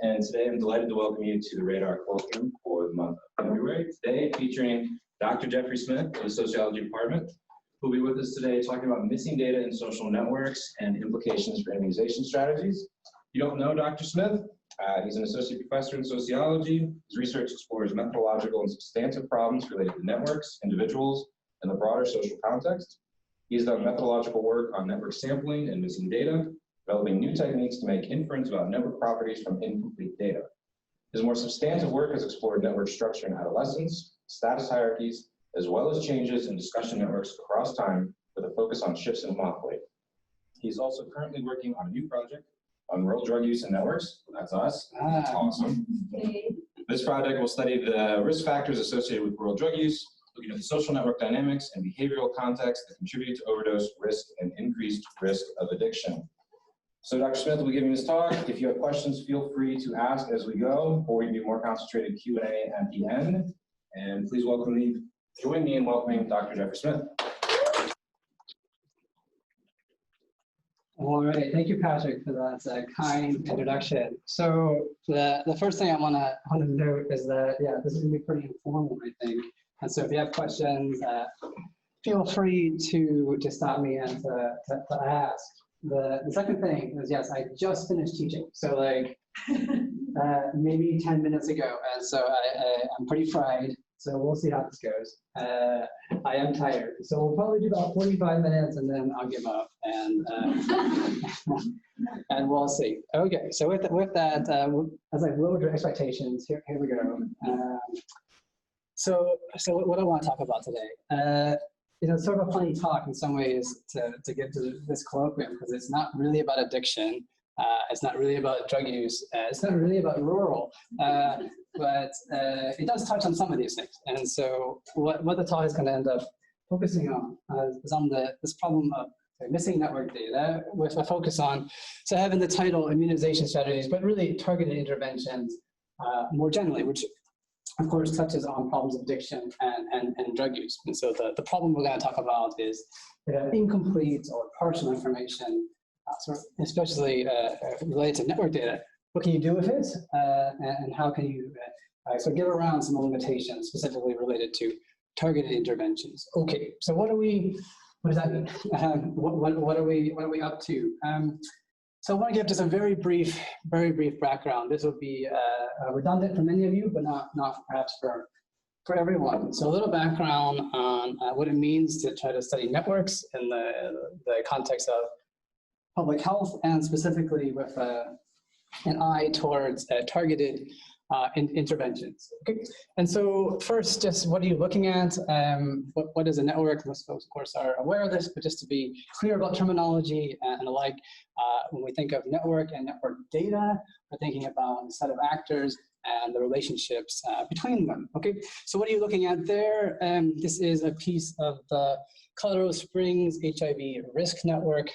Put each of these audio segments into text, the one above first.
And today I'm delighted to welcome you to the RDAR Colloquium for the month of February. Today featuring Dr. Jeffrey Smith of the Sociology Department, who will be with us today talking about missing data in social networks and implications for immunization strategies. If you don't know Dr. Smith, he's an associate professor in sociology. His research explores methodological and substantive problems related to networks, individuals, and the broader social context. He's done methodological work on network sampling and missing data, developing new techniques to make inference about network properties from incomplete data. His more substantive work has explored network structure in adolescence, status hierarchies, as well as changes in discussion networks across time with a focus on shifts in monopoly. He's also currently working on a new project on rural drug use in networks. That's us. Awesome. This project will study the risk factors associated with rural drug use, looking at the social network dynamics and behavioral context that contribute to overdose risk and increased risk of addiction. So Dr. Smith will be giving this talk. If you have questions, feel free to ask as we go, or we can do more concentrated Q&A at the end. And please join me in welcoming Dr. Jeffrey Smith. All right, thank you, Patrick, for that kind introduction. So the first thing I want to note is that, yeah, this is going to be pretty informal, I think. And so if you have questions, feel free to stop me and to ask. The second thing is, yes, I just finished teaching. So like maybe 10 minutes ago. And so I'm pretty fried. So we'll see how this goes. I am tired. So we'll probably do about 45 minutes and then I'll give up and and we'll see. Okay, so with that, as I lowered your expectations, here we go. So what I want to talk about today, it's sort of a funny talk in some ways to get to this colloquium because it's not really about addiction. It's not really about drug use. It's not really about rural, but it does touch on some of these things. And so what the talk is going to end up focusing on is on this problem of missing network data with a focus on, so having the title immunization strategies, but really targeted interventions more generally, which of course touches on problems of addiction and drug use. And so the problem we're going to talk about is incomplete or partial information, especially related to network data. What can you do with it, and how can you get around some limitations specifically related to targeted interventions? Okay, so what does that mean? What are we up to? So I want to give just a very brief background. This will be redundant for many of you, but not perhaps for everyone. So a little background on what it means to try to study networks in the context of public health, and specifically with an eye towards targeted interventions. Okay, and so first, just what are you looking at? What is a network? Most folks, of course, are aware of this, but just to be clear about terminology and the like, when we think of network and network data, we're thinking about a set of actors and the relationships between them. Okay, so what are you looking at there? This is a piece of the Colorado Springs HIV risk network.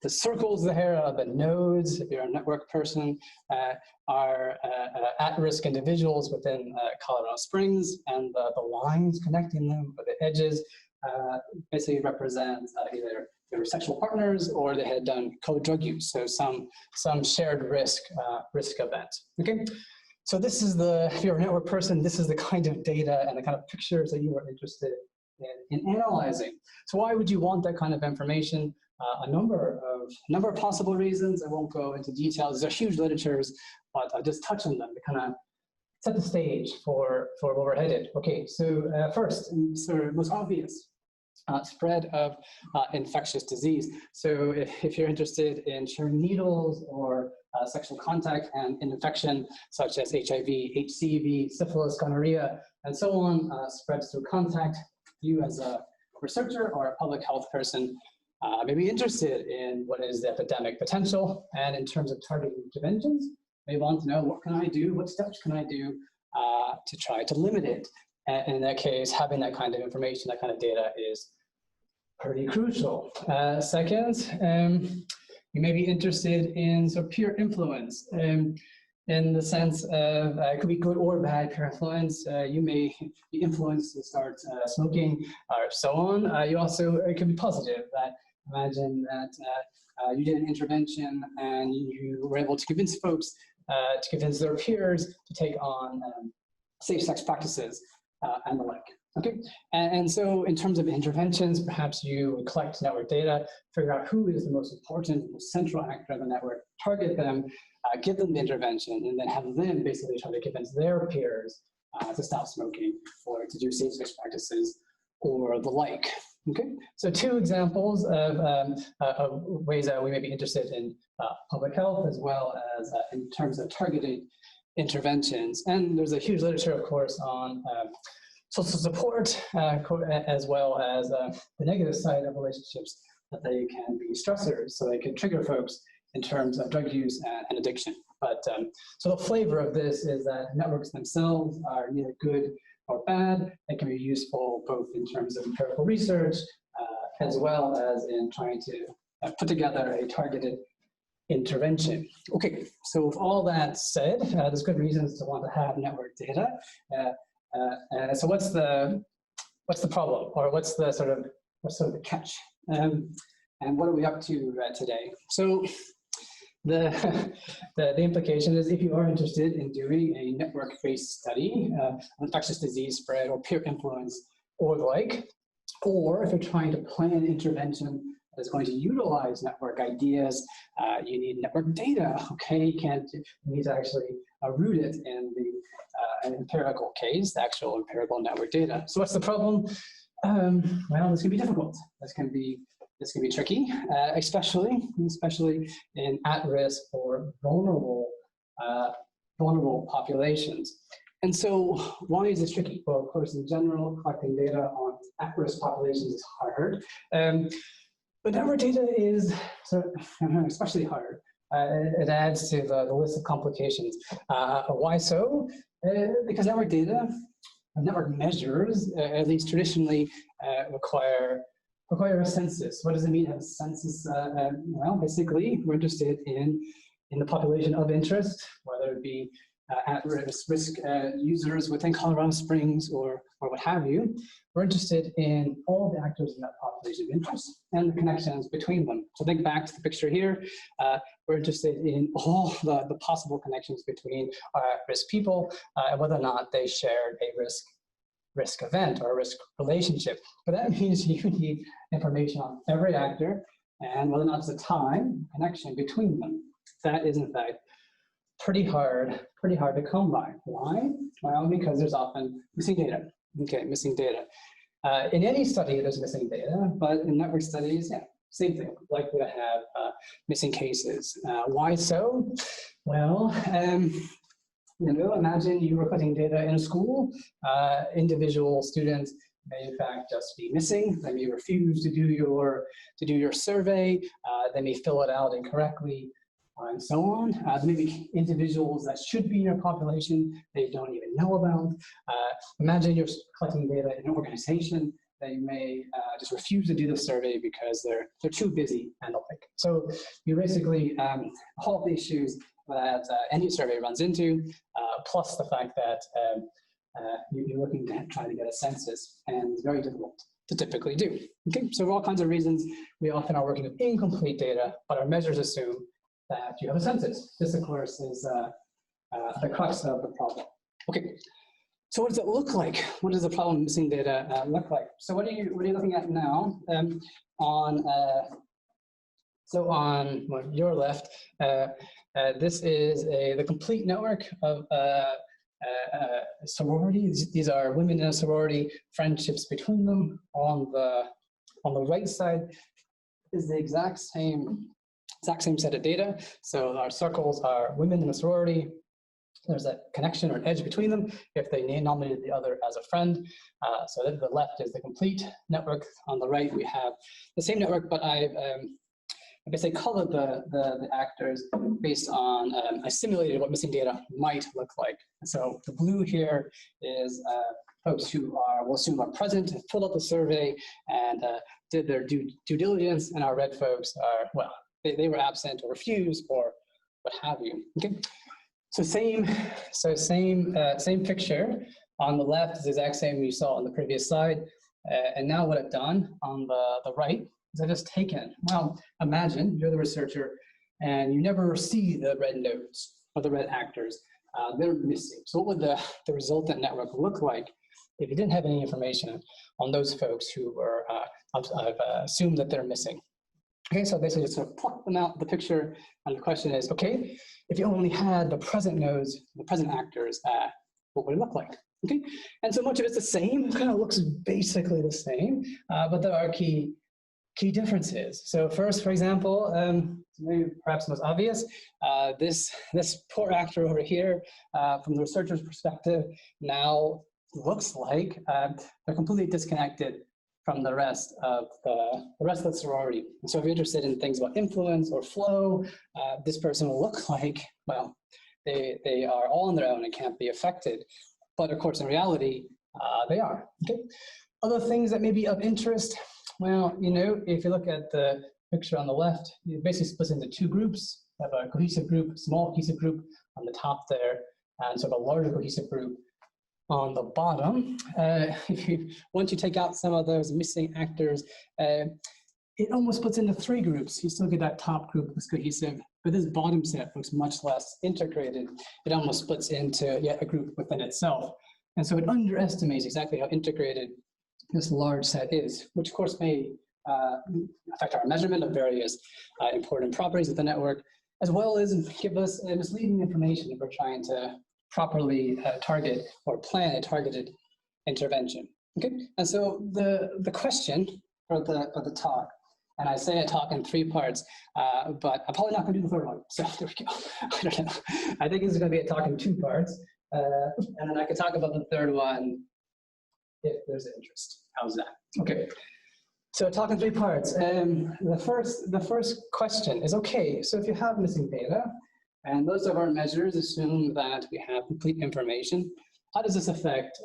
The circles there, the nodes, if you're a network person, are at-risk individuals within Colorado Springs, and the lines connecting them, or the edges, basically represent either they were sexual partners or they had done co-drug use, so some shared risk event. Okay, so this is if you're a network person, this is the kind of data and the kind of pictures that you are interested in analyzing. So why would you want that kind of information? A number of possible reasons. I won't go into details. These are huge literatures, but I'll just touch on them to kind of set the stage for where we're headed. Okay, so first, sort of most obvious, spread of infectious disease. So if you're interested in sharing needles or sexual contact and infection, such as HIV, HCV, syphilis, gonorrhea, and so on, spreads through contact, you as a researcher or a public health person may be interested in what is the epidemic potential, and in terms of targeted interventions, may want to know what can I do, what steps can I do to try to limit it. And in that case, having that kind of information, that kind of data is pretty crucial. Second, you may be interested in sort of peer influence. In the sense of it could be good or bad peer influence. You may be influenced to start smoking or so on. You also, it can be positive. That imagine that you did an intervention and you were able to convince folks, to convince their peers to take on safe sex practices and the like. Okay, and so in terms of interventions, perhaps you collect network data, figure out who is the most important, most central actor in the network, target them, give them the intervention, and then have them basically try to convince their peers to stop smoking or to do safe sex practices or the like. Okay, so two examples of ways that we may be interested in public health as well as in terms of targeted interventions. And there's a huge literature, of course, on social support as well as the negative side of relationships, that they can be stressors, so they can trigger folks in terms of drug use and addiction. But so the flavor of this is that networks themselves are neither good or bad. They can be useful both in terms of empirical research as well as in trying to put together a targeted intervention. Okay, so with all that said, there's good reasons to want to have network data. So what's the problem, or what's sort of the catch, and what are we up to today? So the implication is, if you are interested in doing a network-based study of infectious disease spread or peer influence or the like, or if you're trying to plan an intervention that is going to utilize network ideas, you need network data. Okay, you need to actually root it in the an empirical case, the actual empirical network data. So what's the problem? Well, this can be difficult. This can be tricky, especially in at-risk or vulnerable populations. And so why is this tricky? Well, of course, in general, collecting data on at-risk populations is hard. But network data is especially hard. It adds to the list of complications. Why so? Because network data, network measures, at least traditionally, require a census. What does it mean to have a census? Well, basically, we're interested in the population of interest, whether it be at-risk users within Colorado Springs or what have you. We're interested in all the actors in that population of interest and the connections between them. So think back to the picture here. We're interested in all the possible connections between at-risk people and whether or not they shared a risk event or a risk relationship. But that means you need information on every actor and whether or not there's a time connection between them. That is, in fact, pretty hard to come by. Why? Well, because there's often missing data. Okay, missing data. In any study, there's missing data, but in network studies, yeah, same thing, likely to have missing cases. Why so? Well, imagine you were collecting data in a school. Individual students may in fact just be missing. They may refuse to do your survey. They may fill it out incorrectly, and so on. There may be individuals that should be in your population that you don't even know about. Imagine you're collecting data in an organization. They may just refuse to do the survey because they're too busy and the like. So you basically all the issues that any survey runs into, plus the fact that you're looking to try to get a census, and it's very difficult to typically do. Okay, so for all kinds of reasons, we often are working with incomplete data, but our measures assume that you have a census. This, of course, is the crux of the problem. Okay, so what does it look like? What does the problem of missing data look like? So what are you looking at now? On your left, this is the complete network of sororities. These are women in a sorority, friendships between them. On the right side is the exact same set of data. So our circles are women in a sorority. There's a connection or an edge between them if they nominated the other as a friend. So the left is the complete network. On the right, we have the same network, but I basically colored the actors based on, I simulated what missing data might look like. So the blue here is folks who we'll assume are present, filled out the survey, and did their due diligence, and our red folks are, well, they were absent or refused or what have you. Okay, so same picture. On the left is the exact same you saw on the previous slide, and now what I've done on the right is that just taken? Well, imagine you're the researcher and you never see the red nodes or the red actors. They're missing. So what would the resultant network look like if you didn't have any information on those folks who were assumed that they're missing? Okay, so basically just sort of pluck them out of the picture, and the question is, okay, if you only had the present nodes, the present actors, what would it look like? Okay, and so much of it's the same, it kind of looks basically the same, but there are key differences. So first, for example, maybe perhaps most obvious, this poor actor over here, from the researcher's perspective, now looks like they're completely disconnected from the rest of the sorority. And so if you're interested in things about influence or flow, this person will look like, well, they are all on their own and can't be affected. But of course, in reality, they are. Okay. Other things that may be of interest, well, you know, if you look at the picture on the left, it basically splits into two groups. You have a cohesive group, small cohesive group on the top there, and sort of a larger cohesive group on the bottom. Once you take out some of those missing actors, it almost splits into three groups. You still get that top group that's cohesive, but this bottom set looks much less integrated. It almost splits into yet a group within itself. And so it underestimates exactly how integrated this large set is, which of course may affect our measurement of various important properties of the network, as well as give us misleading information if we're trying to properly target or plan a targeted intervention. Okay, and so the question for the talk, and I say a talk in three parts, but I'm probably not going to do the third one. So there we go. I don't know. I think this is going to be a talk in two parts, and then I could talk about the third one if there's interest. How's that? Okay. So talk in three parts. The first question is, okay, so if you have missing data, and most of our measures assume that we have complete information, how does this affect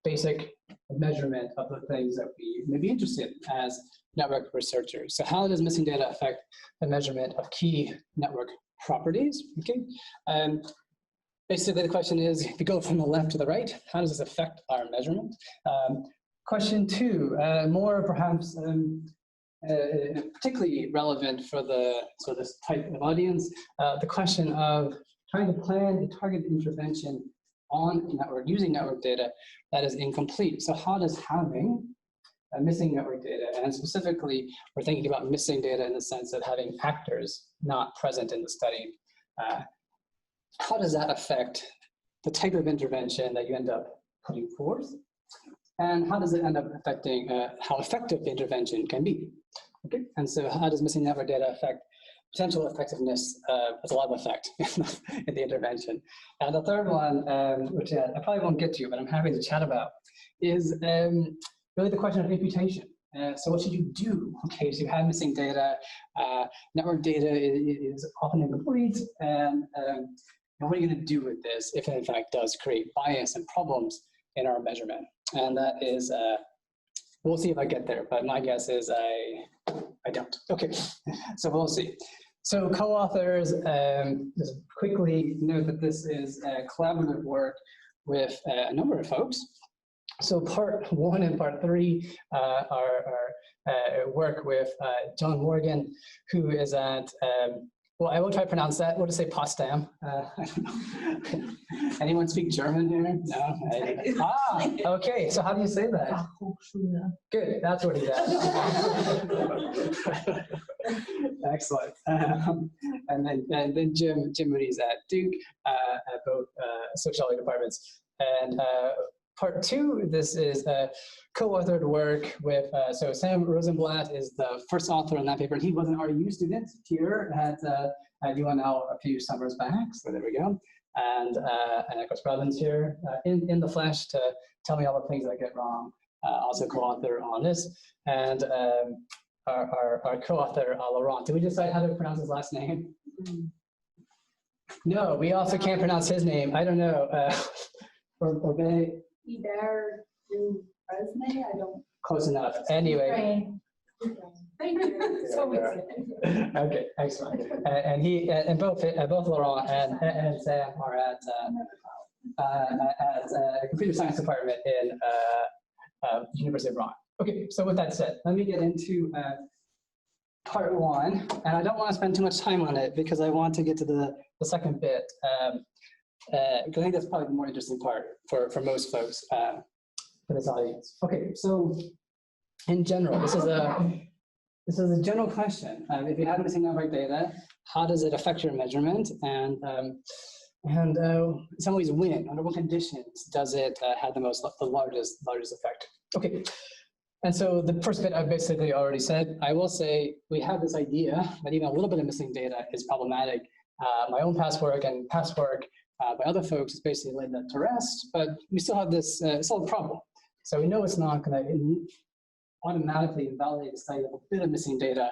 basic measurement of the things that we may be interested in as network researchers? So how does missing data affect the measurement of key network properties? Okay. Basically, the question is, if you go from the left to the right, how does this affect our measurement? Question two, more perhaps particularly relevant for this type of audience, the question of trying to plan a targeted intervention on a network using network data that is incomplete. So how does having missing network data, and specifically we're thinking about missing data in the sense of having actors not present in the study, how does that affect the type of intervention that you end up putting forth? And how does it end up affecting how effective the intervention can be? Okay, and so how does missing network data affect potential effectiveness? There's a lot of effect in the intervention. And the third one, which I probably won't get to, but I'm happy to chat about, is really the question of imputation. So what should you do? Okay, so you have missing data. Network data is often incomplete, and what are you going to do with this if it in fact does create bias and problems in our measurement? And that is, we'll see if I get there, but my guess is I don't. Okay, so we'll see. So co-authors, just quickly note that this is collaborative work with a number of folks. So part one and part three are work with John Morgan, who is at, well, I will try to pronounce that. We'll just say Potsdam. I don't know. Anyone speak German here? No? Okay. So how do you say that? Good. That's what he's at. Excellent. And then Jim Moody's at Duke, at both sociology departments. And part two, this is co-authored work with, so Sam Rosenblatt is the first author on that paper, and he was an RDU student here at UNL a few summers back, so there we go. And of course, Robin's here in the flesh to tell me all the things I get wrong, also co-author on this. And our co-author, Laurent. Did we decide how to pronounce his last name? No, we also can't pronounce his name. I don't know. Obey. Iber du Fresne, I don't. Close enough. Anyway. Thank you. So Okay, excellent. And both Laurent and Sam are at computer science department in University of Rouen. Okay, so with that said, let me get into part one, and I don't want to spend too much time on it because I want to get to the second bit. Because I think that's probably the more interesting part for most folks, for this audience. Okay, so in general, this is a general question. If you have missing network data, how does it affect your measurement? And in some ways, when, under what conditions does it have the largest effect? Okay, and so the first bit I've basically already said. I will say we have this idea that even a little bit of missing data is problematic. My own past work and past work by other folks has basically laid that to rest, but we still have this still a problem. So we know it's not going to automatically invalidate the study of a bit of missing data,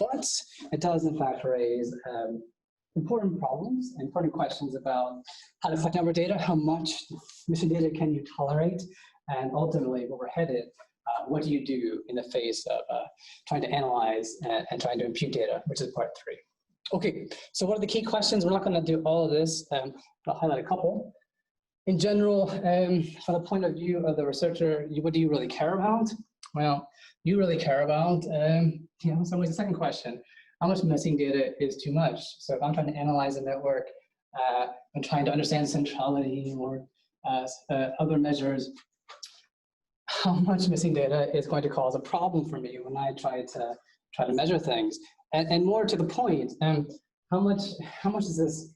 but it does in fact raise important problems, important questions about how to collect network data, how much missing data can you tolerate, and ultimately where we're headed, what do you do in the face of trying to analyze and trying to impute data, which is part 3. Okay, so what are the key questions? We're not going to do all of this. I'll highlight a couple. In general, from the point of view of the researcher, what do you really care about? Well, you really care about, in some ways, the second question, how much missing data is too much? So if I'm trying to analyze a network, I'm trying to understand centrality or other measures, how much missing data is going to cause a problem for me when I try to measure things? And more to the point, how much does this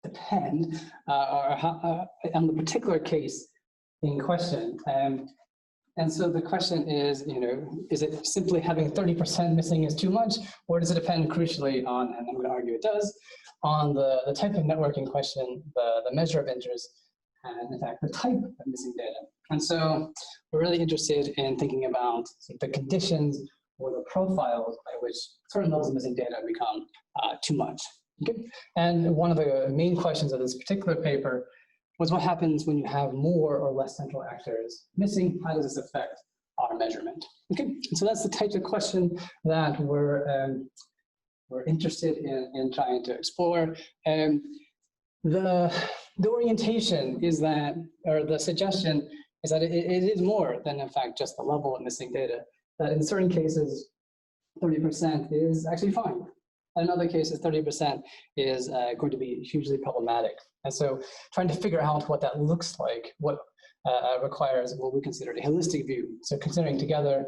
depend on the particular case in question? And so the question is, is it simply having 30% missing is too much, or does it depend crucially on, and I'm going to argue it does, on the type of network in question, the measure of interest, and in fact, the type of missing data. And so we're really interested in thinking about sort of the conditions or the profiles by which certain levels of missing data become too much. Okay? And one of the main questions of this particular paper was what happens when you have more or less central actors missing? How does this affect our measurement? Okay, and so that's the type of question that we're interested in trying to explore. The orientation is that, or the suggestion is that it is more than in fact just the level of missing data. That in certain cases, 30% is actually fine. In other cases, 30% is going to be hugely problematic. And so trying to figure out what that looks like, what requires what we consider a holistic view. So considering together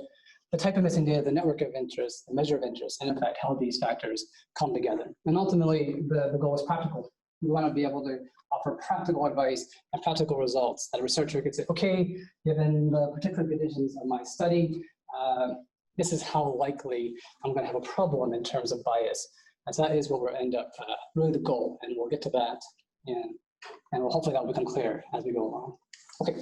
the type of missing data, the network of interest, the measure of interest, and in fact how these factors come together. And ultimately, the goal is practical. We want to be able to offer practical advice and practical results that a researcher could say, okay, given the particular conditions of my study, this is how likely I'm going to have a problem in terms of bias. And so that is what we'll end up, really the goal, and we'll get to that, and hopefully that will become clear as we go along. Okay,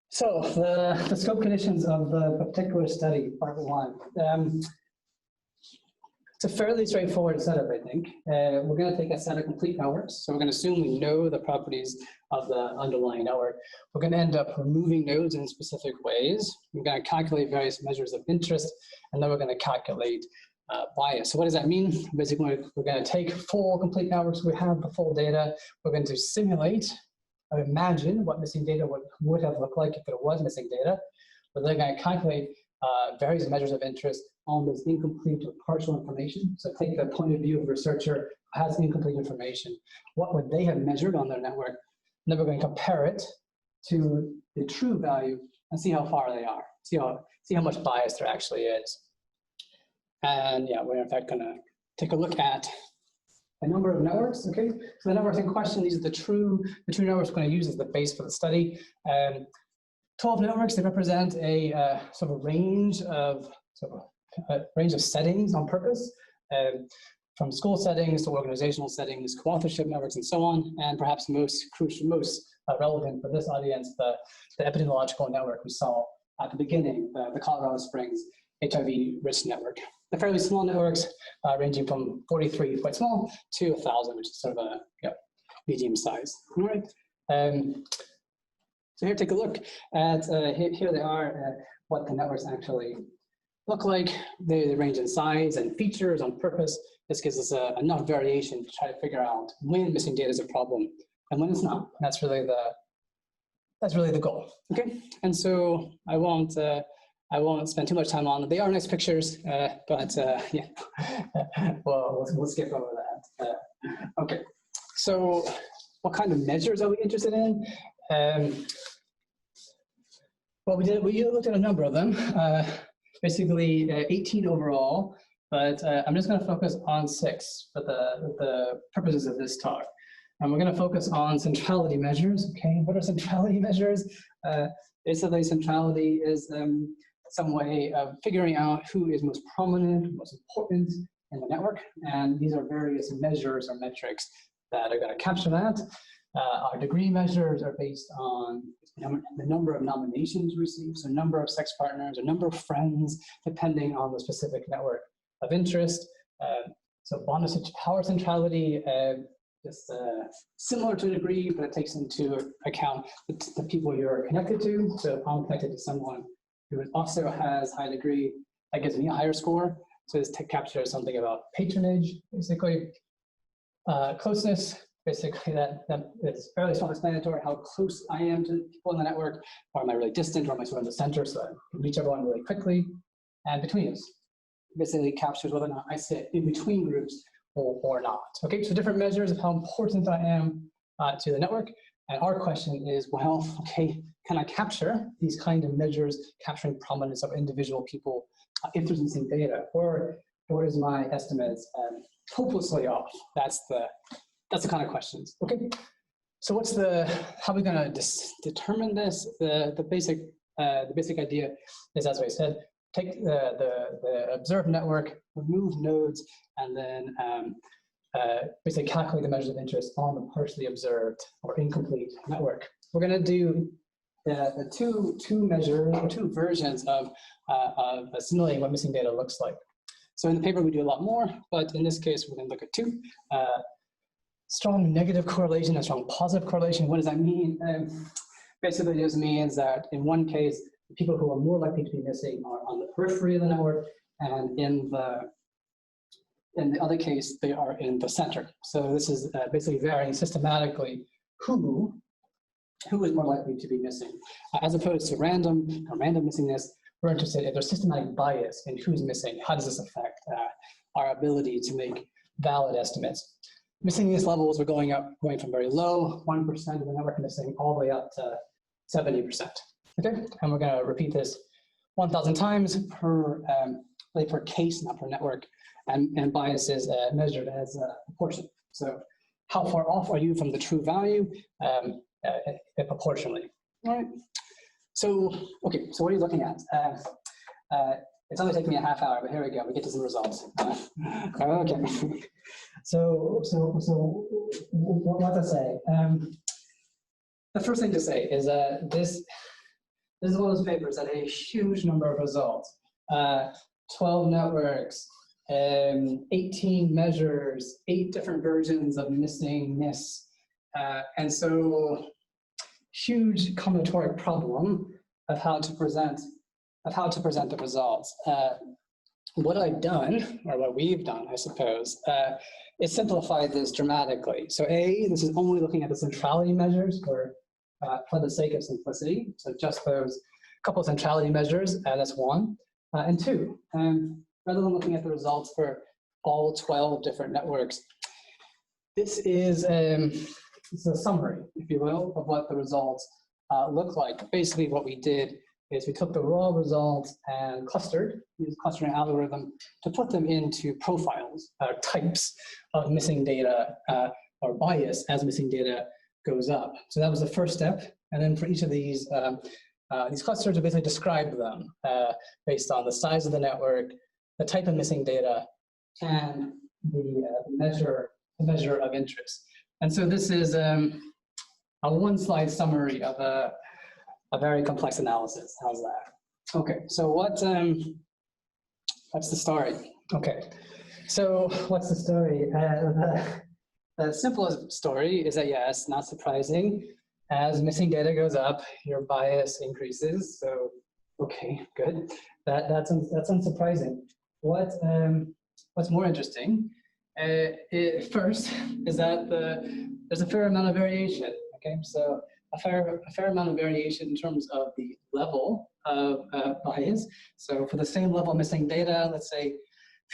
so the scope conditions of the particular study, part 1. It's a fairly straightforward setup, I think. We're going to take a set of complete networks. So we're going to assume we know the properties of the underlying network. We're going to end up removing nodes in specific ways. We're going to calculate various measures of interest, and then we're going to calculate bias. So what does that mean? Basically, we're going to take full complete networks. We have the full data. We're going to simulate or imagine what missing data would have looked like if it was missing data. We're then going to calculate various measures of interest on this incomplete or partial information. So take the point of view of a researcher who has incomplete information. What would they have measured on their network? And then we're going to compare it to the true value and see how far they are. See how much bias there actually is. And yeah, we're in fact going to take a look at a number of networks. Okay, so the networks in question, these are the true networks we're going to use as the base for the study. 12 networks, they represent a sort of range of settings on purpose, from school settings to organizational settings, co-authorship networks, and so on. And perhaps most crucial, most relevant for this audience, the epidemiological network we saw at the beginning, the Colorado Springs HIV-rich network. The fairly small networks ranging from 43, quite small, to 1,000, which is sort of a medium size. All right. So here, take a look at, here they are, what the networks actually look like. They range in size and features on purpose. This gives us enough variation to try to figure out when missing data is a problem and when it's not. That's really the goal. Okay, and so I won't I won't spend too much time on them. They are nice pictures, but yeah, well, we'll skip over that. Okay, so what kind of measures are we interested in? Well, we looked at a number of them, basically 18 overall, but I'm just going to focus on 6 for the purposes of this talk. And we're going to focus on centrality measures. Okay, what are centrality measures? Basically, centrality is some way of figuring out who is most prominent, most important in the network. And these are various measures or metrics that are going to capture that. Our degree measures are based on the number of nominations received, so number of sex partners, or number of friends, depending on the specific network of interest. So bond power centrality, just similar to a degree, but it takes into account the people you're connected to. So if I'm connected to someone who also has high degree, that gives me a higher score. So this captures something about patronage, basically. Closeness, basically that is fairly self-explanatory, how close I am to people in the network, or am I really distant, or am I sort of in the center so I can reach everyone really quickly. And betweenness basically captures whether or not I sit in between groups or not. Okay, so different measures of how important I am to the network. And our question is, well, okay, can I capture these kind of measures capturing prominence of individual people if there's missing data, or is my estimates hopelessly off? That's the kind of questions. Okay, so how are we going to determine this? The basic idea is, as I said, take the observed network, remove nodes, and then basically calculate the measures of interest on the partially observed or incomplete network. We're going to do the two measures or two versions of simulating what missing data looks like. So in the paper we do a lot more, but in this case we're going to look at 2. Strong negative correlation and strong positive correlation. What does that mean? Basically, it just means that in one case, the people who are more likely to be missing are on the periphery of the network, and in the other case, they are in the center. So this is basically varying systematically who is more likely to be missing. As opposed to random missingness, we're interested if there's systematic bias in who's missing. How does this affect our ability to make valid estimates? Missingness levels are going from very low, 1% of the network missing, all the way up to 70%. Okay, and we're going to repeat this 1,000 times per case, not per network, and bias is measured as a proportion. So how far off are you from the true value proportionally? All right. So, okay, so what are you looking at? It's only taking me a half hour, but here we go. We get to some results. Okay. So what to say? The first thing to say is that this is one of those papers that had a huge number of results. 12 networks, 18 measures, 8 different versions of missingness, and so huge combinatoric problem of how to present the results. What I've done, or what we've done, I suppose, is simplify this dramatically. So this is only looking at the centrality measures for the sake of simplicity. So just those couple of centrality measures, that's 1. And 2, rather than looking at the results for all 12 different networks, this is a summary, if you will, of what the results look like. Basically what we did is we took the raw results and used clustering algorithm to put them into profiles, types of missing data or bias as missing data goes up. So that was the first step. And then for each of these clusters, we basically described them based on the size of the network, the type of missing data, and the measure of interest. And so this is a 1-slide summary of a very complex analysis. How's that? Okay, so what's the story? Okay, so what's the story? The simplest story is that, yes, not surprising, as missing data goes up, your bias increases. So, okay, good. That's unsurprising. What's more interesting, first, is that there's a fair amount of variation. Okay, so a fair amount of variation in terms of the level of bias. So for the same level of missing data, let's say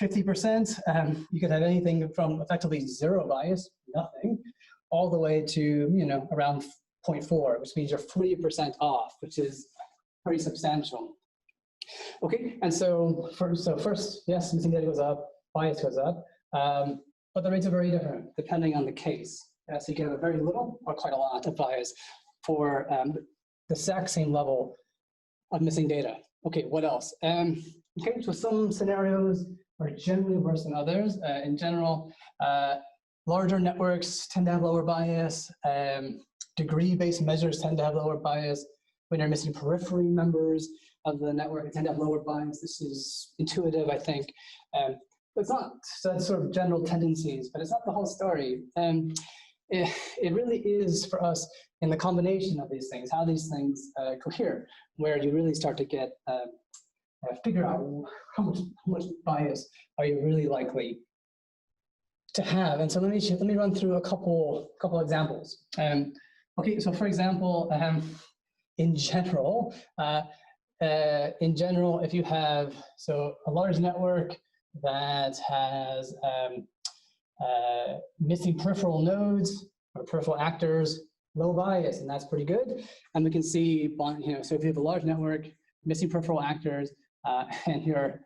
50%, you could have anything from effectively zero bias, nothing, all the way to around 0.4, which means you're 40% off, which is pretty substantial. Okay, and so first, yes, missing data goes up, bias goes up, but the rates are very different depending on the case. So you can have very little or quite a lot of bias for the exact same level of missing data. Okay, what else? Okay, so some scenarios are generally worse than others. In general, larger networks tend to have lower bias. Degree-based measures tend to have lower bias. When you're missing periphery members of the network, they tend to have lower bias. This is intuitive, I think. It's not, so that's sort of general tendencies, but it's not the whole story. It really is for us in the combination of these things, how these things cohere, where you really start to get figure out how much bias are you really likely to have. And so let me run through a couple examples. Okay, so for example, in general, if you have a large network that has missing peripheral nodes or peripheral actors, low bias, and that's pretty good. And we can see, so if you have a large network, missing peripheral actors, and you're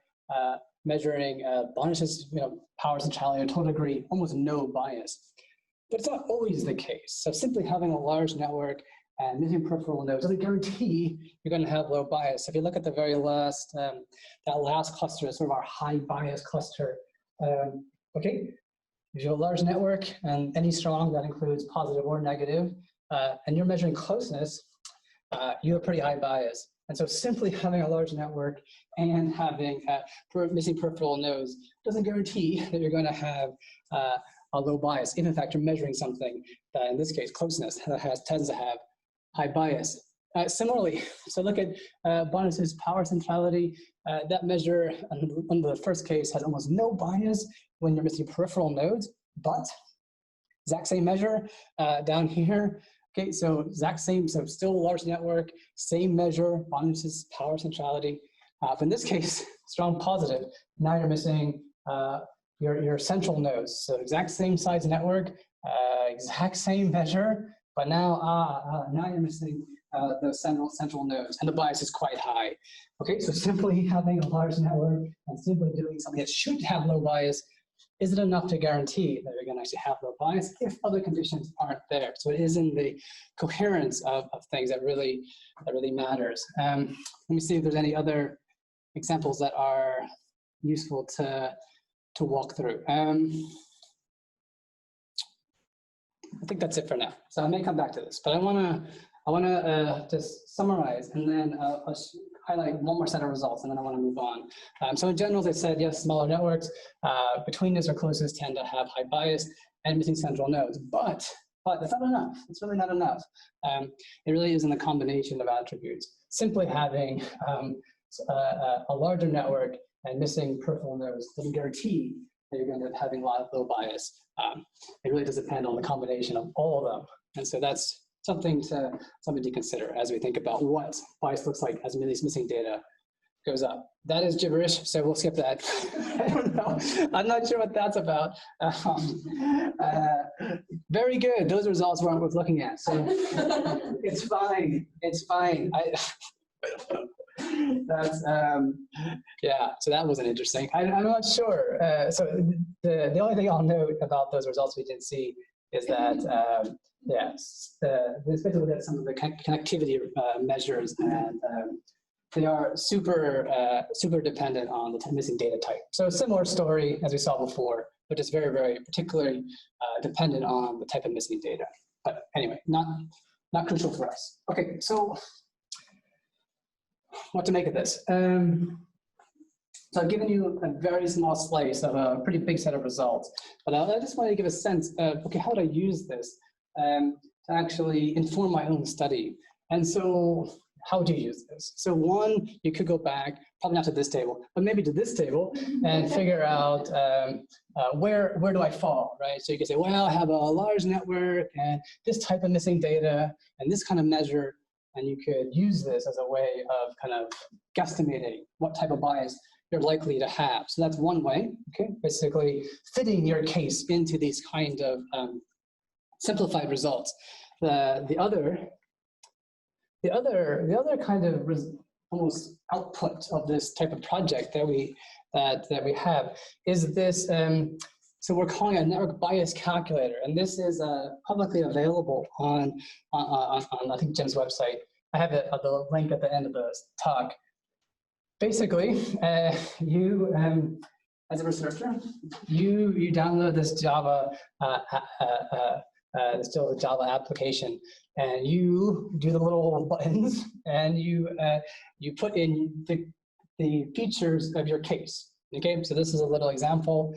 measuring Bonus's power centrality or total degree, almost no bias. But it's not always the case. So simply having a large network and missing peripheral nodes doesn't guarantee you're going to have low bias. If you look at the very last, that last cluster is sort of our high bias cluster. Okay, if you have a large network and any strong, that includes positive or negative, and you're measuring closeness, you have pretty high bias. And so simply having a large network and having missing peripheral nodes doesn't guarantee that you're going to have a low bias. If in fact you're measuring something that, in this case, closeness, that tends to have high bias. Similarly, so look at Bonus's power centrality. That measure in the first case has almost no bias when you're missing peripheral nodes, but exact same measure down here. Okay, so exact same, so still a large network, same measure, Bonus's power centrality. But in this case, strong positive. Now you're missing your central nodes. So exact same size network, exact same measure, but now you're missing the central nodes, and the bias is quite high. Okay, so simply having a large network and simply doing something that should have low bias isn't enough to guarantee that you're going to actually have low bias if other conditions aren't there. So it is in the coherence of things that really matters. Let me see if there's any other examples that are useful to walk through. I think that's it for now. So I may come back to this, but I wanna just summarize and then I'll highlight one more set of results, and then I want to move on. So in general, they said, yes, smaller networks, betweenness or closest tend to have high bias and missing central nodes, but that's not enough. It's really not enough. It really is in the combination of attributes. Simply having a larger network and missing peripheral nodes doesn't guarantee that you're going to be having a lot of low bias. It really does depend on the combination of all of them. And so that's something to consider as we think about what bias looks like as missing data goes up. That is gibberish, so we'll skip that. I don't know. I'm not sure what that's about. Very good. Those results weren't worth looking at. So it's fine. It's fine. That's yeah. So that wasn't interesting. I'm not sure. So the only thing I'll note about those results we didn't see is that yes, this basically look at some of the connectivity measures, and they are super dependent on the missing data type. So a similar story as we saw before, but just very, very particularly dependent on the type of missing data. But anyway, not crucial for us. Okay, so what to make of this? So I've given you a very small slice of a pretty big set of results, but I just want to give a sense of, okay, how would I use this to actually inform my own study? And so how would you use this? So one, you could go back, probably not to this table, but maybe to this table and figure out where do I fall, right? So you can say, well, I have a large network and this type of missing data and this kind of measure, and you could use this as a way of kind of guesstimating what type of bias you're likely to have. So that's one way, okay? Basically fitting your case into these kind of simplified results. The other kind of almost output of this type of project that we have is this. So we're calling it a network bias calculator, and this is publicly available on I think Jim's website. I have it at the link at the end of the talk. Basically, you as a researcher, you download this Java. It's still a Java application, and you do the little buttons, and you put in the features of your case. Okay, so this is a little example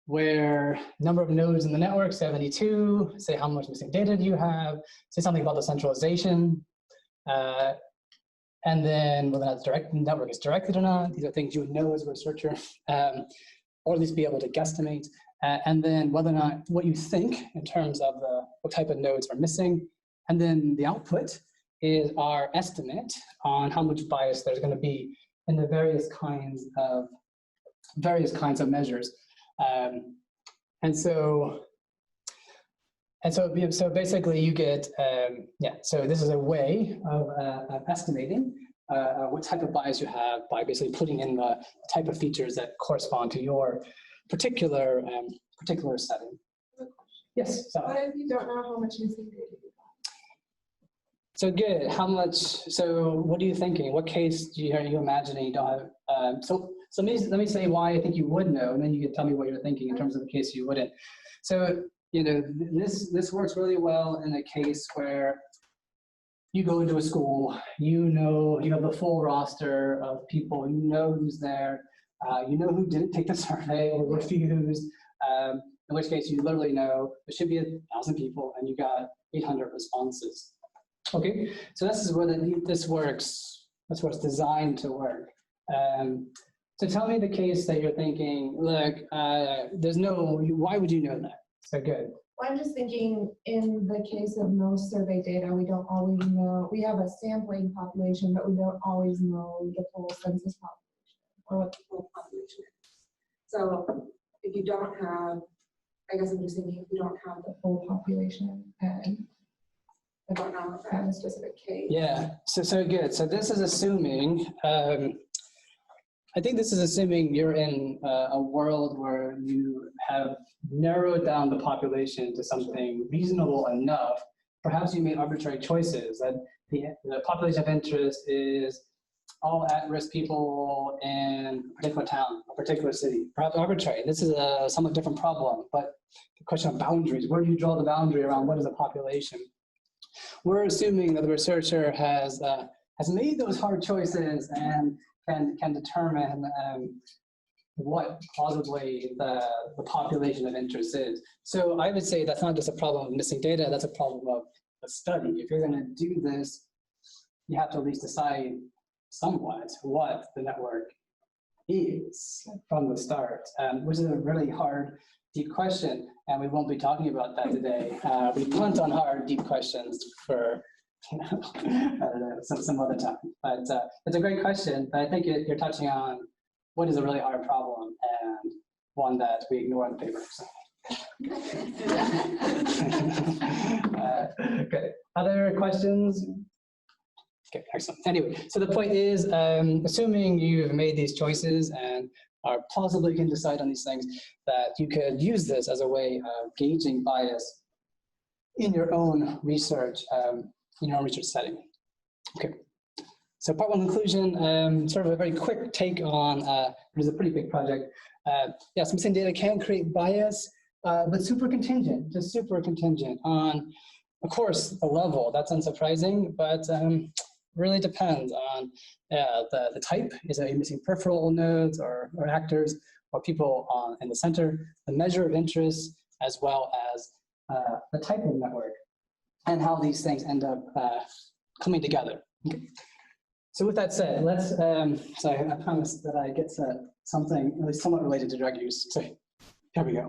where number of nodes in the network 72. Say how much missing data do you have. Say something about the centralization, and then whether or not the network is directed or not. These are things you would know as a researcher, or at least be able to guesstimate. And then whether or not what you think in terms of what type of nodes are missing. And then the output is our estimate on how much bias there's going to be in the various kinds of measures. So basically you get, so this is a way of estimating what type of bias you have by basically putting in the type of features that correspond to your particular setting. Yes. So. What if you don't know how much missing data you got? So good. How much? So what are you thinking? What case are you imagining you don't have? So let me say why I think you would know, and then you can tell me what you're thinking in terms of the case you wouldn't. So this works really well in a case where you go into a school, you have the full roster of people, you know who's there. You know who didn't take the survey or refused, in which case you literally know there should be 1,000 people and you got 800 responses. Okay, so this is where this works. That's where it's designed to work. So tell me the case that you're thinking, look, why would you know that? So good. Well, I'm just thinking in the case of most survey data, we don't always know, we have a sampling population, but we don't always know the full census population or what the full population is. So if you don't have, I guess I'm just thinking if you don't have the full population and I don't know if I have a specific case. Yeah, so good. So this is assuming, I think this is assuming you're in a world where you have narrowed down the population to something reasonable enough. Perhaps you made arbitrary choices, that the population of interest is all at-risk people in a particular town, a particular city, perhaps arbitrary. This is a somewhat different problem, but the question of boundaries, where do you draw the boundary around what is a population? We're assuming that the researcher has made those hard choices and can determine what plausibly the population of interest is. So I would say that's not just a problem of missing data, that's a problem of the study. If you're going to do this, you have to at least decide somewhat what the network is from the start, which is a really hard, deep question, and we won't be talking about that today. We punt on hard, deep questions for some other time. But it's a great question, but I think you're touching on what is a really hard problem and one that we ignore in the paper. So. Okay, other questions? Okay, excellent. Anyway, so the point is, assuming you've made these choices and are plausibly can decide on these things, that you could use this as a way of gauging bias in your own research, setting. Okay. So part one conclusion, sort of a very quick take on, it is a pretty big project. Yes, missing data can create bias, but super contingent, just super contingent on, of course, the level. That's unsurprising, but really depends on the type. Is it missing peripheral nodes or actors or people in the center, the measure of interest, as well as the type of network and how these things end up coming together. Okay. So with that said, let's, so I promised that I get to something at least somewhat related to drug use. So here we go.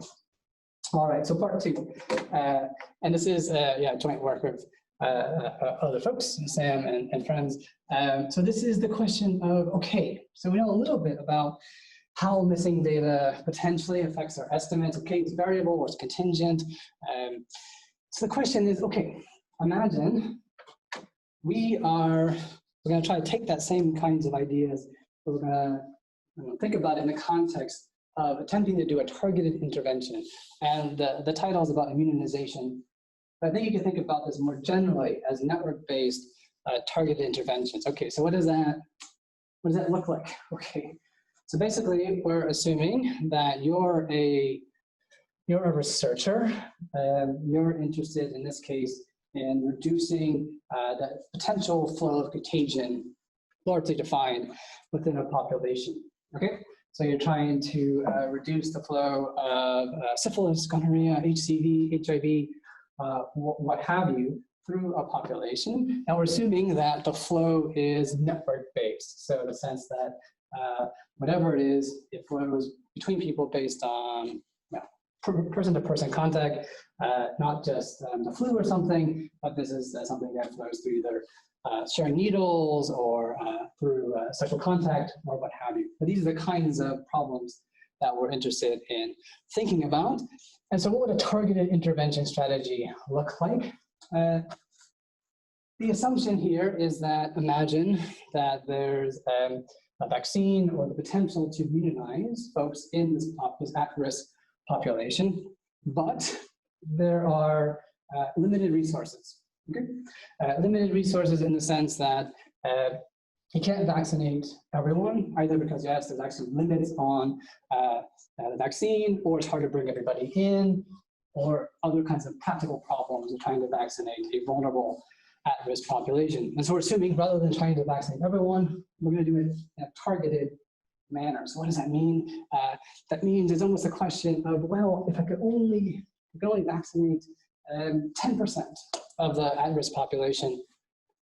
All right, so part two. And this is joint work with other folks, Sam and friends. So this is the question of, okay, so we know a little bit about how missing data potentially affects our estimates. Okay, it's variable or it's contingent. So the question is, okay, imagine we're going to try to take that same kinds of ideas, but we're going to think about it in the context of attempting to do a targeted intervention. And the title is about immunization. But I think you can think about this more generally as network-based targeted interventions. Okay, so what does that look like? Okay, so basically we're assuming that you're a researcher. You're interested in this case in reducing the potential flow of contagion, largely defined within a population. Okay, so you're trying to reduce the flow of syphilis, gonorrhea, HCV, HIV, what have you, through a population. And we're assuming that the flow is network-based. So in the sense that whatever it is, it flows between people based on person-to-person contact, not just the flu or something, but this is something that flows through either sharing needles or through sexual contact or what have you. But these are the kinds of problems that we're interested in thinking about. And so what would a targeted intervention strategy look like? The assumption here is that imagine that there's a vaccine or the potential to immunize folks in this at-risk population, but there are limited resources. Okay? Limited resources in the sense that you can't vaccinate everyone, either because yes, there's actually limits on the vaccine, or it's hard to bring everybody in, or other kinds of practical problems of trying to vaccinate a vulnerable at-risk population. And so we're assuming rather than trying to vaccinate everyone, we're going to do it in a targeted manner. So what does that mean? That means it's almost a question of, well, if I could only vaccinate 10% of the at-risk population,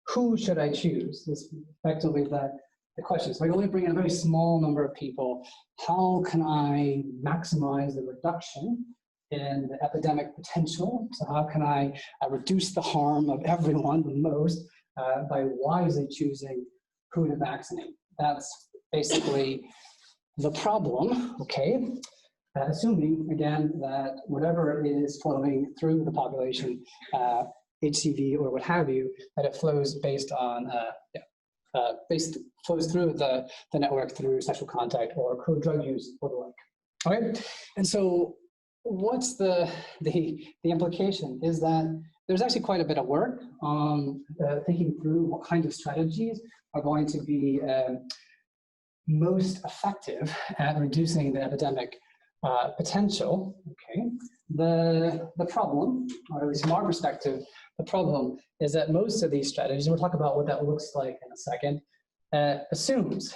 who should I choose? Is effectively the question. So I only bring in a very small number of people. How can I maximize the reduction in the epidemic potential? So how can I reduce the harm of everyone the most by wisely choosing who to vaccinate? That's basically the problem, okay? Assuming, again, that whatever is flowing through the population, HCV or what have you, that it flows based on, flows through the network through sexual contact or drug use or the like. Okay, and so what's the implication is that there's actually quite a bit of work on thinking through what kind of strategies are going to be most effective at reducing the epidemic potential. Okay, the problem, or at least from our perspective, the problem is that most of these strategies, and we'll talk about what that looks like in a second, assumes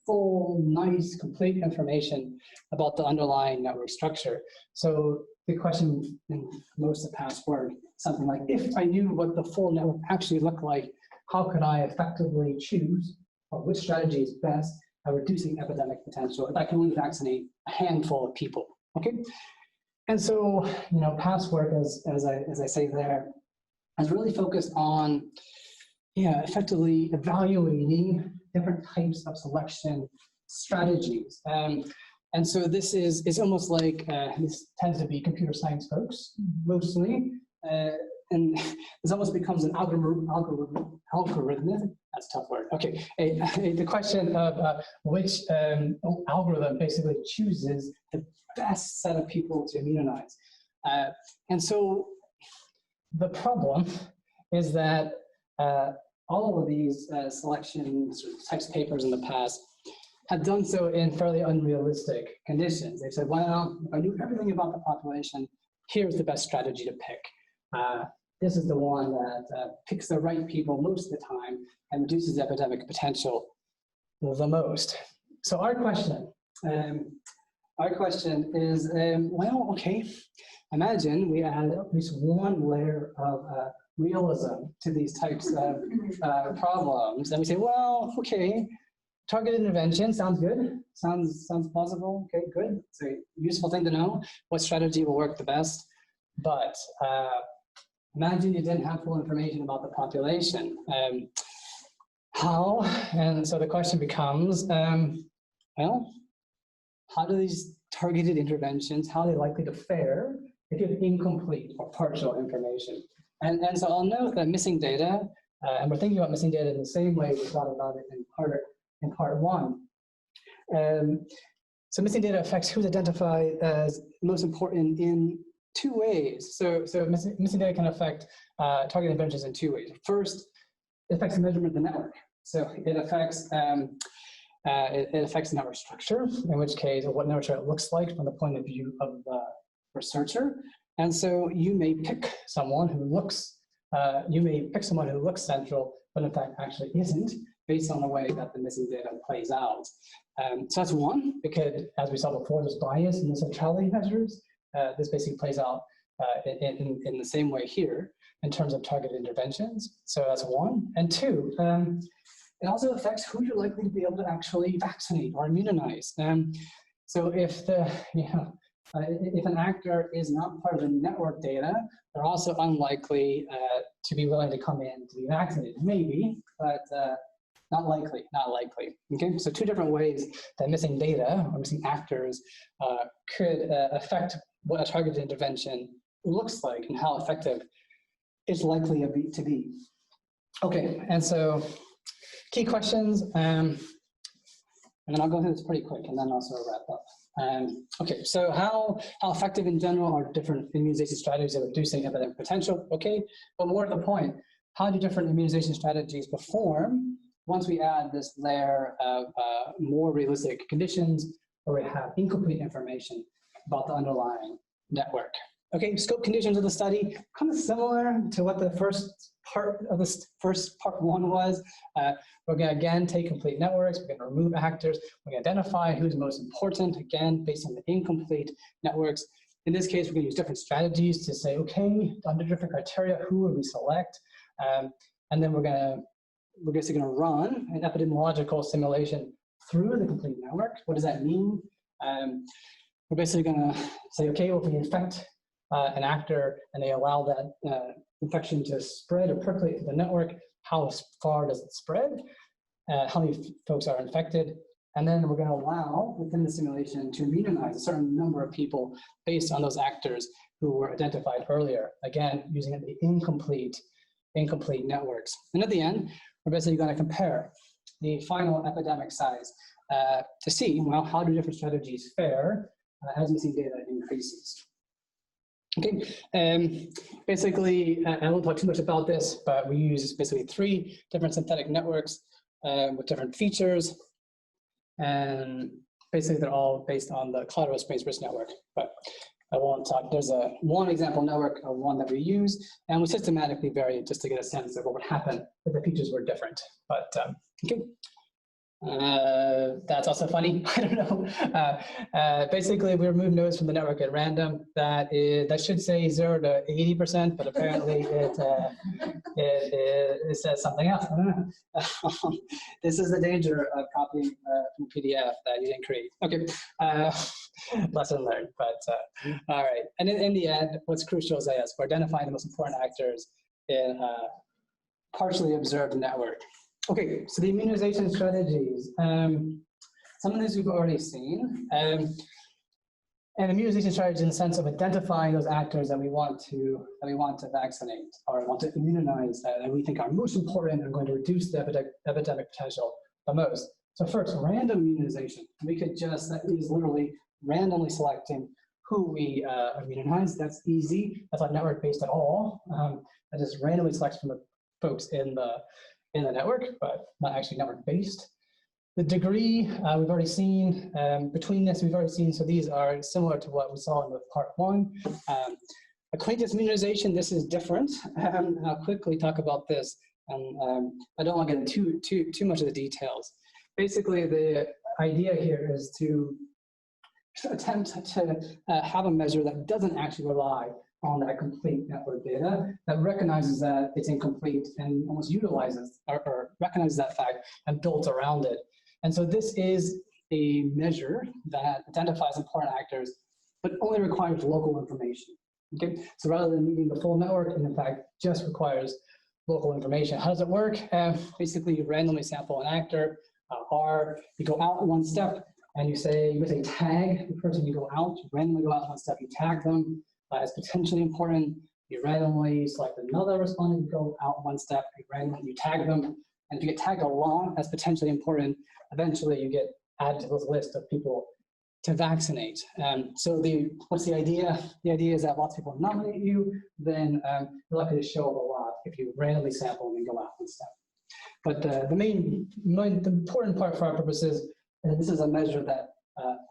full, nice, complete information about the underlying network structure. So the question in most of past work, something like, if I knew what the full network actually looked like, how could I effectively choose, or which strategy is best at reducing epidemic potential if I can only vaccinate a handful of people, okay? And so, past work, as I say there, has really focused on, effectively evaluating different types of selection strategies. And so this is almost like, this tends to be computer science folks, mostly, and this almost becomes an algorithmic, that's a tough word, okay, the question of which algorithm basically chooses the best set of people to immunize. And so the problem is that all of these selection types of papers in the past have done so in fairly unrealistic conditions. They've said, well, if I knew everything about the population, here's the best strategy to pick. This is the one that picks the right people most of the time and reduces the epidemic potential the most. So our question is, well, okay, imagine we add at least one layer of realism to these types of problems. And we say, well, okay, targeted intervention sounds good, sounds plausible, okay, good. It's a useful thing to know. What strategy will work the best? But imagine you didn't have full information about the population. How? And so the question becomes, well, how do these targeted interventions, how are they likely to fare if you have incomplete or partial information? And so I'll note that missing data, and we're thinking about missing data in the same way we thought about it in part one. So missing data affects who's identified as most important in two ways. So missing data can affect targeted interventions in two ways. First, it affects the measurement of the network. So it affects the network structure, in which case, or what network structure looks like from the point of view of the researcher. And so you may pick someone who looks, central, but in fact actually isn't, based on the way that the missing data plays out. So that's one, because as we saw before, there's bias in the centrality measures. This basically plays out in the same way here in terms of targeted interventions. So that's one. And two, it also affects who you're likely to be able to actually vaccinate or immunize. So if if an actor is not part of the network data, they're also unlikely to be willing to come in to be vaccinated. Maybe, but not likely. Okay, so two different ways that missing data or missing actors could affect what a targeted intervention looks like and how effective it's likely to be. Okay, and so key questions, and then I'll go through this pretty quick and then also wrap up. Okay, so how effective in general are different immunization strategies at reducing epidemic potential? Okay, but more to the point, how do different immunization strategies perform once we add this layer of more realistic conditions where we have incomplete information about the underlying network? Okay, scope conditions of the study, kind of similar to what the first part one was. We're going to again take complete networks, we're going to remove actors, we're going to identify who's most important, again, based on the incomplete networks. In this case, we're going to use different strategies to say, okay, under different criteria, who would we select? And then we're basically going to run an epidemiological simulation through the complete network. What does that mean? We're basically going to say, okay, well, if we infect an actor and they allow that infection to spread or percolate through the network, how far does it spread? How many folks are infected? And then we're going to allow within the simulation to immunize a certain number of people based on those actors who were identified earlier. Again, using the incomplete networks. And at the end, we're basically going to compare the final epidemic size to see, well, how do different strategies fare as missing data increases. Okay, basically, I won't talk too much about this, but we use basically 3 different synthetic networks with different features. And basically, they're all based on the Colorado Springs Risk Network. But I won't talk. There's one example network of one that we use, and we systematically vary it just to get a sense of what would happen if the features were different. But okay. That's also funny. I don't know. Basically, we remove nodes from the network at random. That should say 0 to 80%, but apparently it says something else. I don't know. This is the danger of copying from PDF that you didn't create. Okay, lesson learned. But all right. And in the end, what's crucial is we're identifying the most important actors in a partially observed network. Okay, so the immunization strategies. Some of these we've already seen. And immunization strategies in the sense of identifying those actors that we want to vaccinate or want to immunize that we think are most important and going to reduce the epidemic potential the most. So first, random immunization. That is literally randomly selecting who we immunize. That's easy. That's not network-based at all. That just randomly selects from the folks in the network, but not actually network-based. The degree we've already seen. Between this, we've already seen, so these are similar to what we saw in the part 1. Acquaintance immunization, this is different. I'll quickly talk about this, and I don't want to get into too much of the details. Basically, the idea here is to attempt to have a measure that doesn't actually rely on that complete network data that recognizes that it's incomplete and almost utilizes or recognizes that fact and builds around it. And so this is a measure that identifies important actors, but only requires local information. Okay, so rather than needing the full network, it in fact just requires local information. How does it work? Basically, you randomly sample an actor, R, you go out one step, and you say tag the person you go out, you randomly go out one step, you tag them as potentially important, you randomly select another respondent, you go out one step, you tag them, and if you get tagged along as potentially important, eventually you get added to this list of people to vaccinate. So what's the idea? The idea is that lots of people nominate you, then you're likely to show up a lot if you randomly sample and then go out one step. But the important part for our purposes, and this is a measure that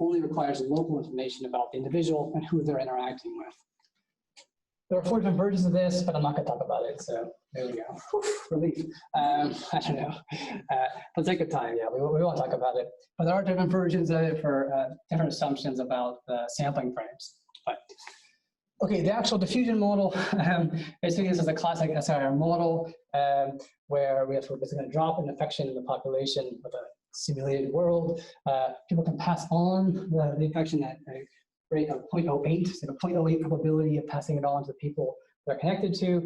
only requires local information about the individual and who they're interacting with. There are 4 different versions of this, but I'm not going to talk about it, so there we go. Relief. I don't know. For the sake of time, yeah, we won't talk about it. But there are different versions of it for different assumptions about sampling frames. But okay, the actual diffusion model, basically this is a classic SIR model where we're basically going to drop an infection in the population with a simulated world. People can pass on the infection at a rate of 0.08, so a 0.08 probability of passing it on to the people they're connected to.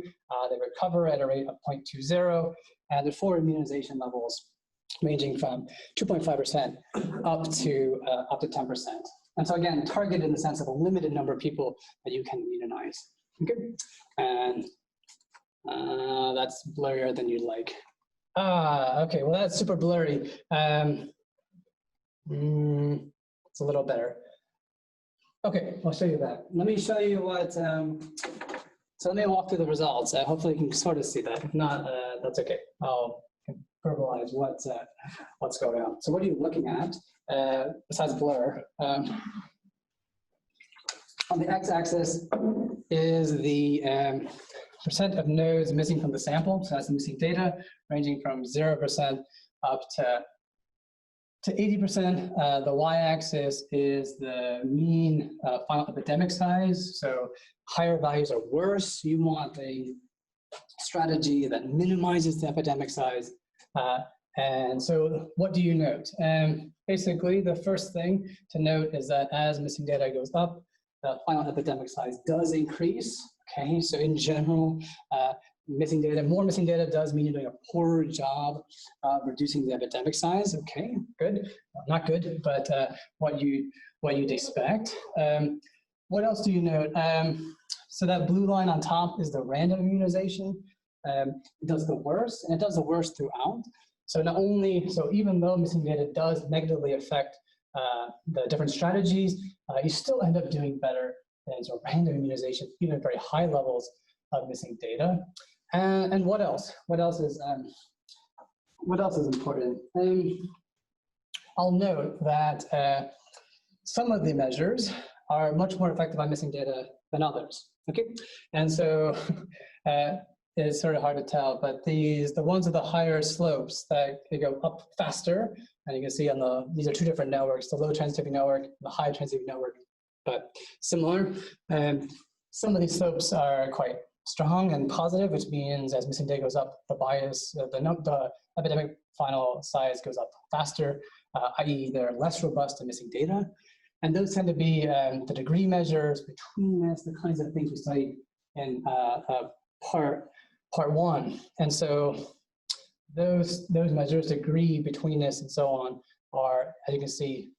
They recover at a rate of 0.20, and there are 4 immunization levels ranging from 2.5% up to 10%. And so again, targeted in the sense of a limited number of people that you can immunize. Okay, and that's blurrier than you'd like. Okay, well that's super blurry. It's a little better. Okay, I'll show you that. Let me show you what, so let me walk through the results. Hopefully you can sort of see that. If not, that's okay. I'll verbalize what's going on. So what are you looking at besides blur? On the x-axis is the percent of nodes missing from the sample. So that's the missing data, ranging from 0% up to 80%. The y-axis is the mean final epidemic size. So higher values are worse. You want a strategy that minimizes the epidemic size. And so what do you note? Basically, the first thing to note is that as missing data goes up, the final epidemic size does increase. Okay, so in general, more missing data does mean you're doing a poorer job of reducing the epidemic size. Okay, good. Well, not good, but what you'd expect. What else do you note? So that blue line on top is the random immunization. It does the worst, and it does the worst throughout. So even though missing data does negatively affect the different strategies, you still end up doing better than sort of random immunization, even at very high levels of missing data. And what else? What else is important? I'll note that some of the measures are much more effective on missing data than others. Okay, and so it's sort of hard to tell, but the ones with the higher slopes that they go up faster, and you can see on these are 2 different networks: the low transitivity network, and the high transitivity network, but similar. And some of these slopes are quite strong and positive, which means as missing data goes up, the bias, the epidemic final size goes up faster, i.e. they're less robust to missing data. And those tend to be the degree measures between this, the kinds of things we studied in part 1. And so those measures, degree, betweenness, and so on, are, as you can see,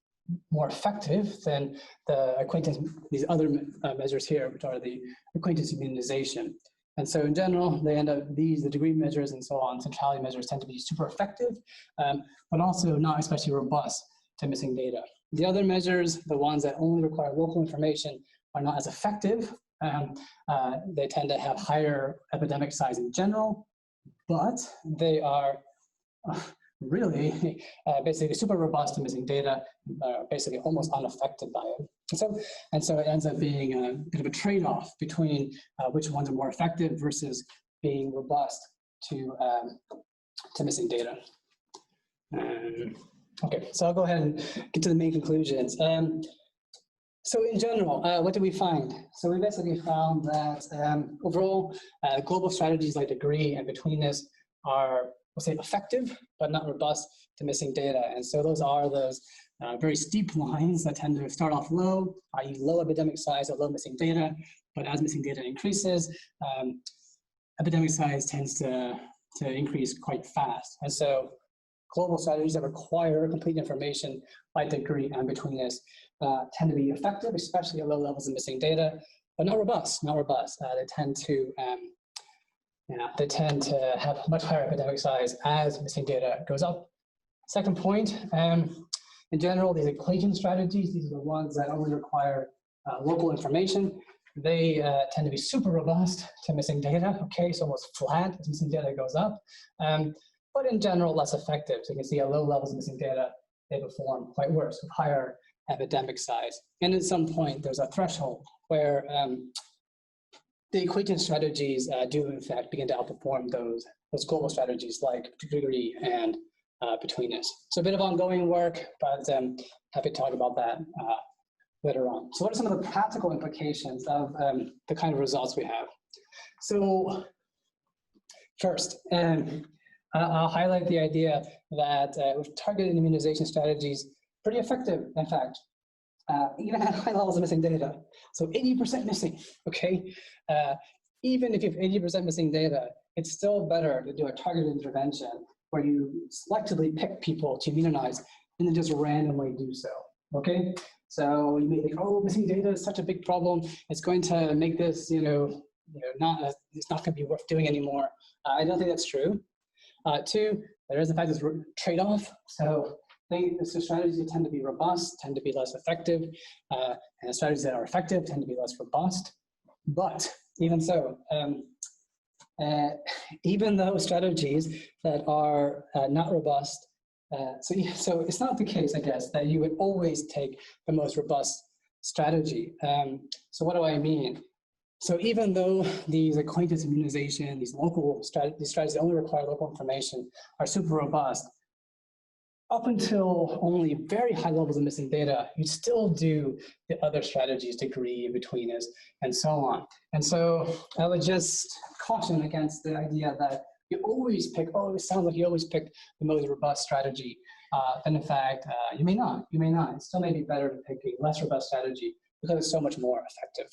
more effective than the acquaintance, these other measures here, which are the acquaintance immunization. And so in general, they end up, the degree measures and so on, centrality measures tend to be super effective, but also not especially robust to missing data. The other measures, the ones that only require local information, are not as effective. They tend to have higher epidemic size in general, but they are really basically super robust to missing data, basically almost unaffected by it. And so it ends up being a bit of a trade-off between which ones are more effective versus being robust to missing data. Okay, so I'll go ahead and get to the main conclusions. So in general, what did we find? So we basically found that overall, global strategies like degree and betweenness are, we'll say, effective, but not robust to missing data. And so those are those very steep lines that tend to start off low, i.e. low epidemic size or low missing data. But as missing data increases, epidemic size tends to increase quite fast. And so global strategies that require complete information like degree and betweenness tend to be effective, especially at low levels of missing data, but not robust. They tend to have much higher epidemic size as missing data goes up. Second point, in general, these equation strategies, these are the ones that only require local information. They tend to be super robust to missing data, okay, so almost flat as missing data goes up, but in general, less effective. So you can see at low levels of missing data, they perform quite worse with higher epidemic size. And at some point, there's a threshold where the equation strategies do, in fact, begin to outperform those global strategies like degree and betweenness. So a bit of ongoing work, but happy to talk about that later on. So what are some of the practical implications of the kind of results we have? So first, I'll highlight the idea that with targeted immunization strategies, pretty effective, in fact, even at high levels of missing data. So 80% missing, okay? Even if you have 80% missing data, it's still better to do a targeted intervention where you selectively pick people to immunize and then just randomly do so, okay? So you may think, oh, missing data is such a big problem. It's going to make this, it's not going to be worth doing anymore. I don't think that's true. Two, there is in fact this trade-off. So strategies that tend to be robust tend to be less effective, and strategies that are effective tend to be less robust. But even so, even those strategies that are not robust, so it's not the case, I guess, that you would always take the most robust strategy. So what do I mean? So even though these acquaintance immunization, these strategies that only require local information are super robust, up until only very high levels of missing data, you still do the other strategies, degree, betweenness, and so on. And so I would just caution against the idea that you always pick, oh, it sounds like you always pick the most robust strategy. And in fact, you may not. It still may be better to pick a less robust strategy because it's so much more effective.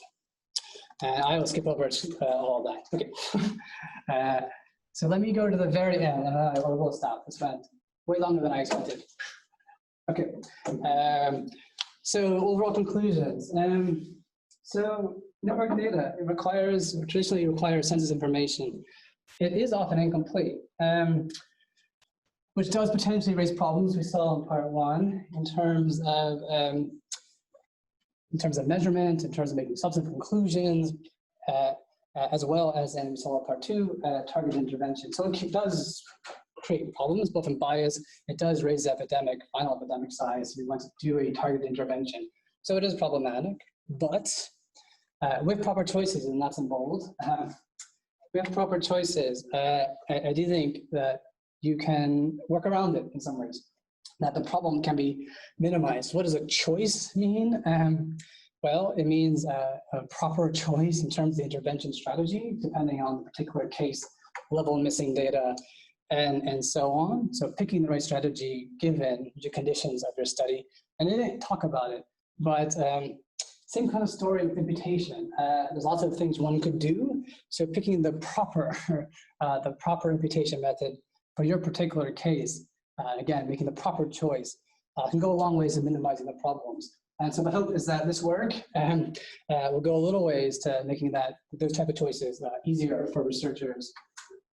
And I will skip over all of that. Okay. So let me go to the very end, and I will stop. This went way longer than I expected. Okay. So overall conclusions. So network data, traditionally requires census information. It is often incomplete, which does potentially raise problems we saw in part one in terms of measurement, in terms of making substantive conclusions, as well as in part two, targeted intervention. So it does create problems, both in bias. It does raise final epidemic size. We want to do a targeted intervention. So it is problematic, but with proper choices, and that's in bold, with proper choices, I do think that you can work around it in some ways, that the problem can be minimized. What does a choice mean? Well, it means a proper choice in terms of the intervention strategy, depending on the particular case, level of missing data, and so on. So picking the right strategy given the conditions of your study. And I didn't talk about it, but same kind of story with imputation. There's lots of things one could do. So picking the proper imputation method for your particular case, again, making the proper choice can go a long ways in minimizing the problems. And so the hope is that this work will go a little ways to making those type of choices easier for researchers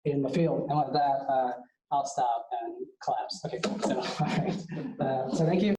in the field. And with that, I'll stop and collapse. Okay, so, all right. So thank you.